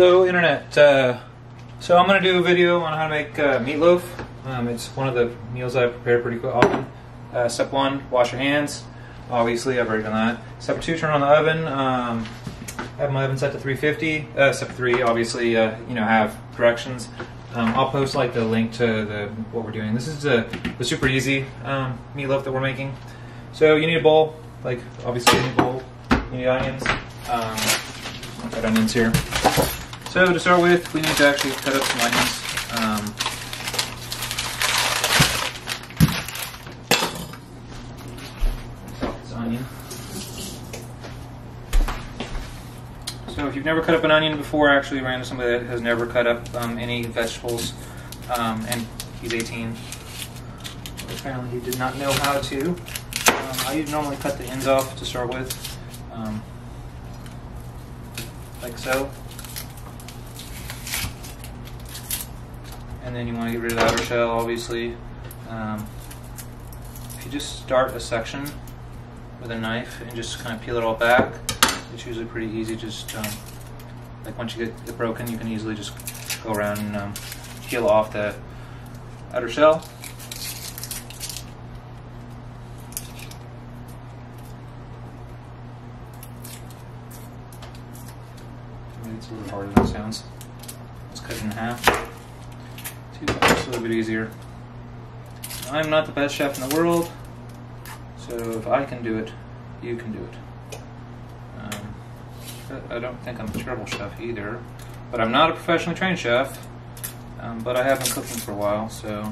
Hello Internet. So I'm going to do a video on how to make meatloaf. It's one of the meals I prepare pretty often. Step 1, wash your hands. Obviously I've already done that. Step 2, turn on the oven. Have my oven set to 350. Step 3, obviously have directions. I'll post like the link to what we're doing. This is the super easy meatloaf that we're making. So you need a bowl, like obviously you need a bowl. You need onions. Got onions here. So to start with, we need to actually cut up some onions. This onion. So if you've never cut up an onion before, actually ran into somebody that has never cut up any vegetables, and he's 18. Apparently he did not know how to. I normally cut the ends off to start with, like so. And then you want to get rid of the outer shell, obviously. If you just start a section with a knife and just kind of peel it all back, it's usually pretty easy. Just like once you get it broken, you can easily just go around and peel off the outer shell. Maybe it's a little harder than it sounds. Let's cut it in half. It's a little bit easier. I'm not the best chef in the world, so if I can do it, you can do it. I don't think I'm a terrible chef either, but I'm not a professionally trained chef, but I have been cooking for a while, so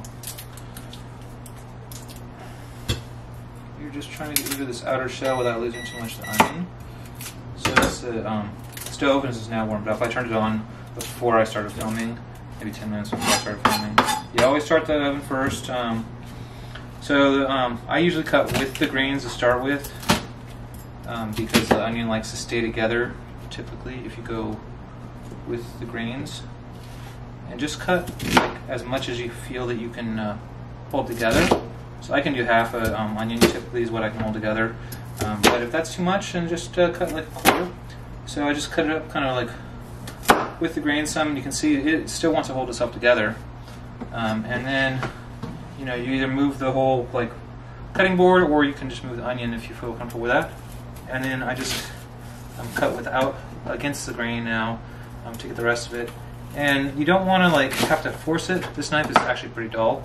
you're just trying to get rid of this outer shell without losing too much of the onion. So this stove is now warmed up. I turned it on before I started filming. Maybe 10 minutes before I started filming. You always start the oven first. I usually cut with the greens to start with, because the onion likes to stay together typically if you go with the greens. And just cut like as much as you feel that you can hold together. So I can do half an onion typically is what I can hold together. But if that's too much, then just cut like a quarter. So I just cut it up kind of like with the grain some. You can see it still wants to hold itself together, and then you either move the whole like cutting board, or you can just move the onion if you feel comfortable with that. And then I just cut without against the grain now to get the rest of it. And you don't want to like have to force it. This knife is actually pretty dull.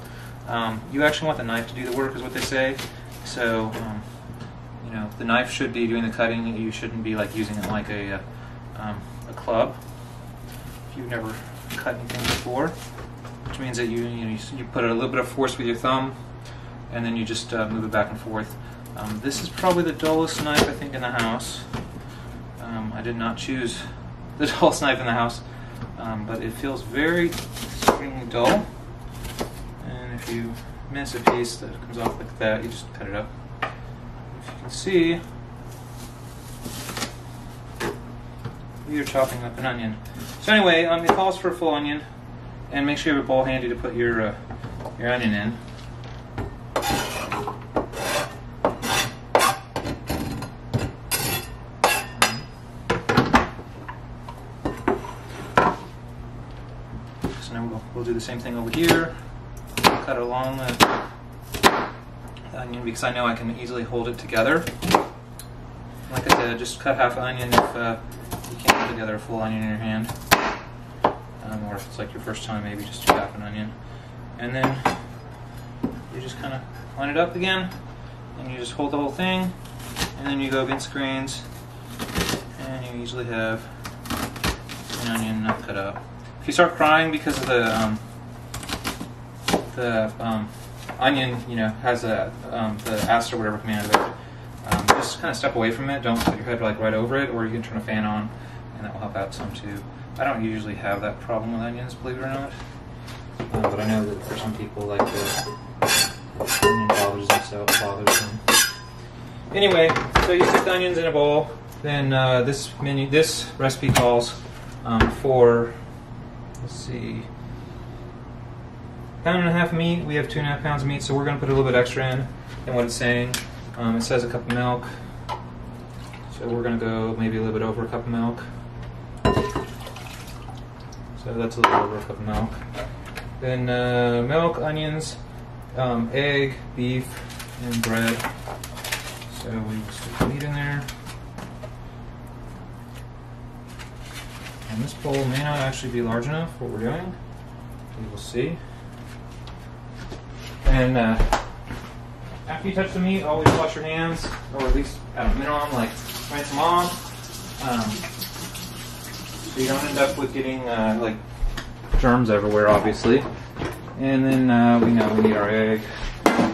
You actually want the knife to do the work, is what they say. So the knife should be doing the cutting. You shouldn't be like using it like a club. You've never cut anything before, which means that you put a little bit of force with your thumb, and then you just move it back and forth. This is probably the dullest knife I think in the house. I did not choose the dullest knife in the house, but it feels very extremely dull. And if you miss a piece that comes off like that, you just cut it up. If you can see, you're chopping up an onion. So anyway, it calls for a full onion, and make sure you have a bowl handy to put your onion in. So now we'll do the same thing over here. Cut along the onion because I know I can easily hold it together. Like I said, just cut half an onion if you can't put together a full onion in your hand. Or if it's like your first time, maybe just do half an onion. And then you just kind of line it up again, and you just hold the whole thing, and then you go against grains, and you usually have an onion not cut up. If you start crying because of the onion, has the acid or whatever coming out of it, just kind of step away from it. Don't put your head like right over it, or you can turn a fan on, and that will help out some too. I don't usually have that problem with onions, believe it or not, but I know that for some people, like the onion bothers them. Anyway, so you stick the onions in a bowl. Then this recipe calls for, let's see, 1.5 pounds of meat. We have 2.5 pounds of meat, so we're going to put a little bit extra in than what it's saying. It says a cup of milk, so we're going to go maybe a little bit over a cup of milk. So that's a little over a cup of milk. Then milk, onions, egg, beef, and bread. So we will stick the meat in there. And this bowl may not actually be large enough for what we're doing. We will see. And after you touch the meat, always wash your hands, or at least at a minimum, like rinse them off. So you don't end up with getting like germs everywhere, obviously. And then we know we need our egg.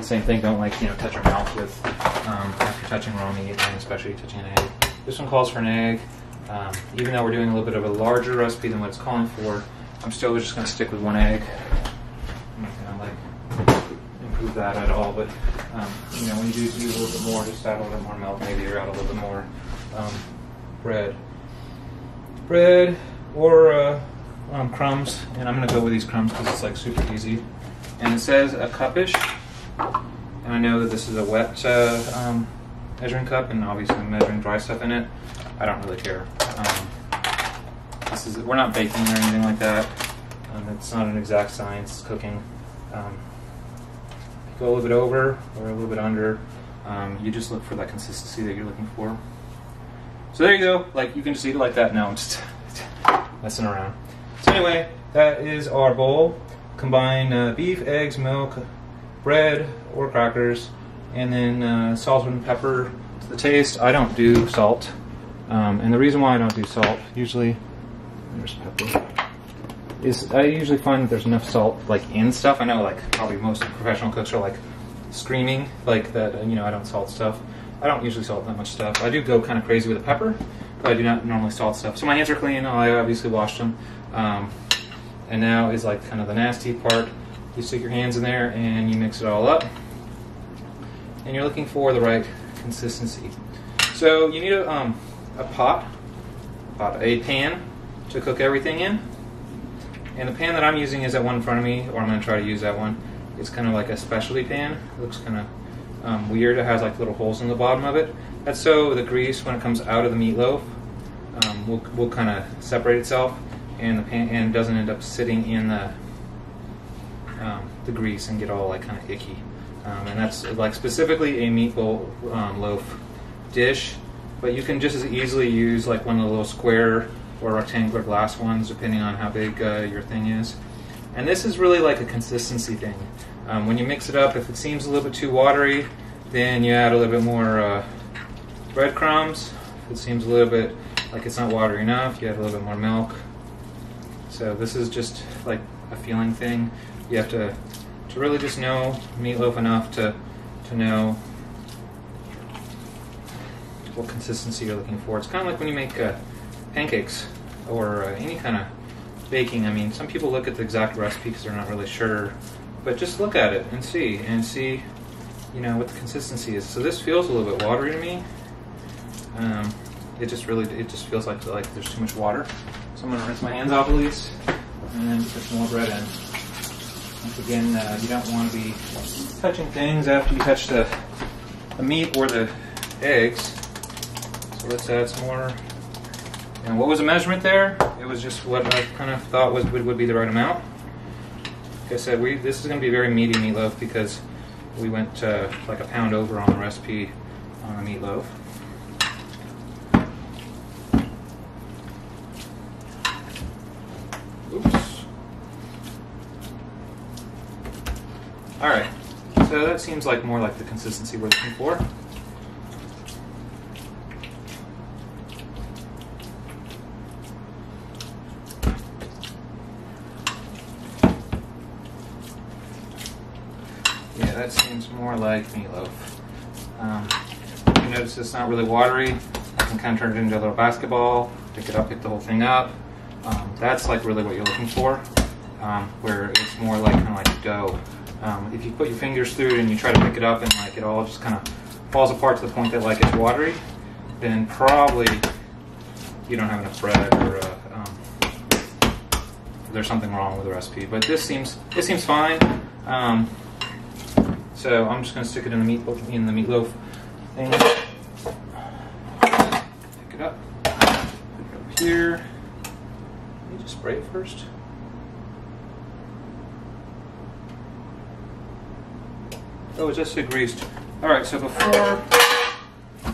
Same thing, don't touch your mouth with after touching raw meat, and especially touching an egg. This one calls for an egg. Even though we're doing a little bit of a larger recipe than what it's calling for, I'm still just going to stick with one egg. I'm not going to improve that at all, but when you do a little bit more, just add a little bit more milk, maybe, or add a little bit more bread or crumbs. And I'm going to go with these crumbs because it's like super easy. And it says a cupish, and I know that this is a wet measuring cup, and obviously I'm measuring dry stuff in it. I don't really care. We're not baking or anything like that. It's not an exact science, cooking. Go a little bit over or a little bit under. You just look for that consistency that you're looking for. So there you go. Like, you can just eat it like that. No, I'm just messing around. So anyway, that is our bowl. Combine beef, eggs, milk, bread or crackers, and then salt and pepper to the taste. I don't do salt. And the reason why I don't do salt, usually, there's pepper, is I usually find that there's enough salt like in stuff. I know like probably most professional cooks are like screaming like that, I don't salt stuff. I don't usually salt that much stuff. I do go kind of crazy with the pepper, but I do not normally salt stuff. So my hands are clean. I obviously washed them. And now is like kind of the nasty part. You stick your hands in there and you mix it all up. And you're looking for the right consistency. So you need a pan to cook everything in. And the pan that I'm using is that one in front of me, or I'm going to try to use that one. It's kind of like a specialty pan. It looks kind of weird. It has like little holes in the bottom of it. That's so the grease, when it comes out of the meatloaf, will kind of separate itself, and the pan doesn't end up sitting in the grease and get all like kind of icky. And that's like specifically a meatball loaf dish. But you can just as easily use like one of the little square or rectangular glass ones, depending on how big your thing is. And this is really like a consistency thing. When you mix it up, if it seems a little bit too watery, then you add a little bit more breadcrumbs. If it seems a little bit like it's not watery enough, you add a little bit more milk. So this is just like a feeling thing. You have to really just know meatloaf enough to know what consistency you're looking for. It's kind of like when you make pancakes or any kind of baking. I mean, some people look at the exact recipe because they're not really sure, but just look at it and see what the consistency is. So this feels a little bit watery to me. It just feels like there's too much water. So I'm going to rinse my hands off at least and put some more bread in. Once again, you don't want to be touching things after you touch the meat or the eggs. So let's add some more. And what was the measurement there? It was just what I kind of thought would be the right amount. Like I said, this is going to be very meaty meatloaf because we went like a pound over on the recipe on the meatloaf. Oops. Alright, so that seems like more like the consistency we're looking for. Yeah, that seems more like meatloaf. You notice it's not really watery. I can kind of turn it into a little basketball, pick it up, pick the whole thing up. That's like really what you're looking for, where it's more like kind of like dough. If you put your fingers through it and you try to pick it up and like it all just kind of falls apart to the point that like it's watery, then probably you don't have enough bread or there's something wrong with the recipe. But this seems fine. So I'm just going to stick it in the meatloaf thing. Pick it up, put it over here. Let me just spray it first. Oh, it's just greased. Alright, so before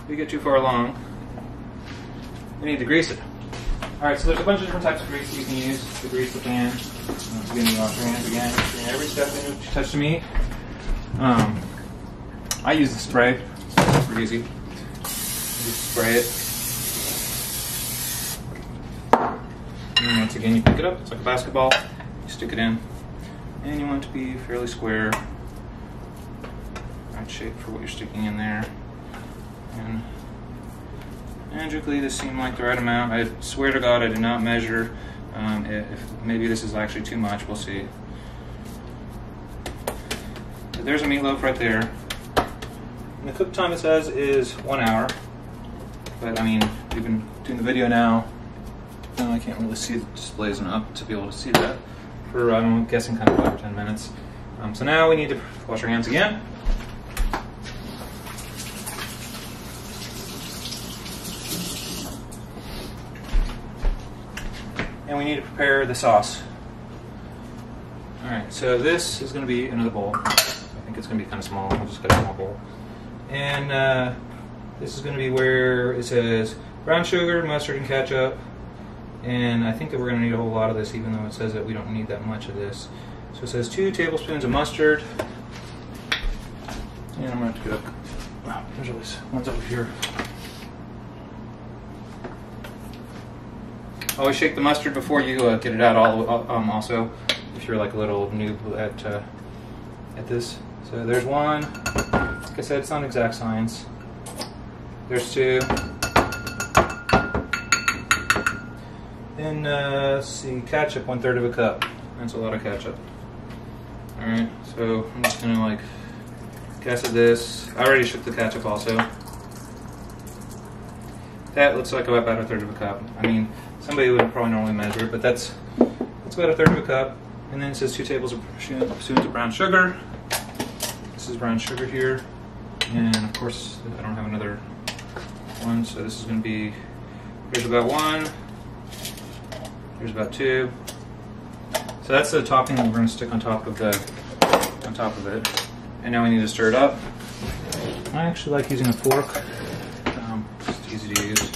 we get too far along, we need to grease it. Alright, so there's a bunch of different types of grease that you can use to grease the pan. Again, you wash your hands again. Every step that you touch the meat. I use the spray. It's super easy. Just spray it. And once again, you pick it up. It's like a basketball. You stick it in. And you want it to be fairly square. Right shape for what you're sticking in there. And magically, this seemed like the right amount. I swear to God, I did not measure. If maybe this is actually too much, we'll see. But there's a meatloaf right there. And the cook time it says is 1 hour. But I mean, we've been doing the video now. No, I can't really see the displays enough to be able to see that. For I'm guessing kind of 5 or 10 minutes. So now we need to wash our hands again. And we need to prepare the sauce. Alright, so this is going to be another bowl. I think it's going to be kind of small. I'll just get a small bowl. And this is going to be where it says brown sugar, mustard, and ketchup. And I think that we're going to need a whole lot of this, even though it says that we don't need that much of this. So it says 2 tablespoons of mustard. And I'm going to have to get up. Wow, there's always ones over here. Always shake the mustard before you get it out. Also, if you're like a little noob at this. So there's 1. Like I said, it's not exact science. There's 2. Then let's see, ketchup, 1/3 of a cup. That's a lot of ketchup. All right, so I'm just gonna like guess at this. I already shook the ketchup also. That looks like about 1/3 of a cup. I mean, somebody would probably normally measure it, but that's about 1/3 of a cup. And then it says 2 tablespoons of brown sugar. This is brown sugar here. And of course, I don't have another one, so this is going to be, here's about 1. Here's about 2. So that's the topping that we're going to stick on top of it. And now we need to stir it up. I actually like using a fork. It's easy to use.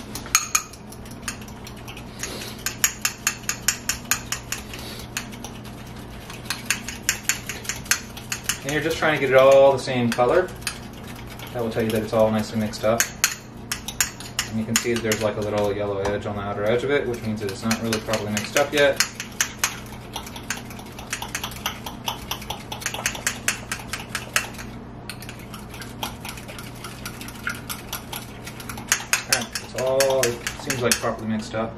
And you're just trying to get it all the same color. That will tell you that it's all nicely mixed up. And you can see that there's like a little yellow edge on the outer edge of it, which means that it's not really properly mixed up yet. Alright, it's all, it seems like properly mixed up.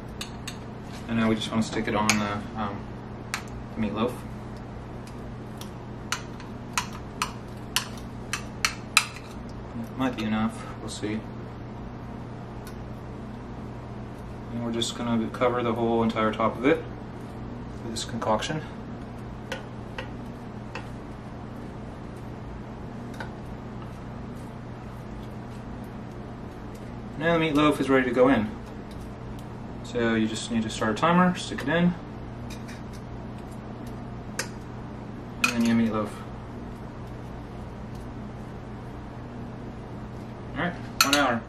And now we just want to stick it on the meatloaf. Might be enough, we'll see. And we're just going to cover the whole entire top of it with this concoction. Now the meatloaf is ready to go in. So you just need to start a timer, stick it in, and then your meatloaf. Alright, 1 hour.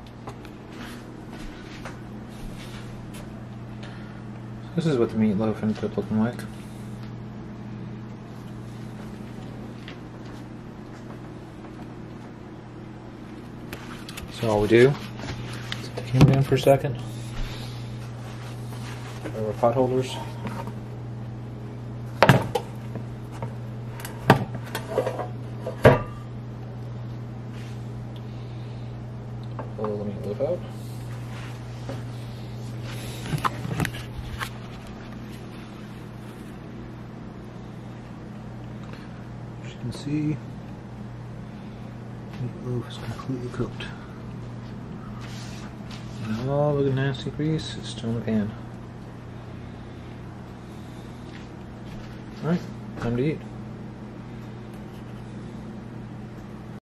This is what the meatloaf ended up looking like. So all we do is take him down for a second. There are pot holders. Pull the meatloaf out. As you can see, meatloaf is completely cooked. And all of the nasty grease is still in the pan. Alright, time to eat.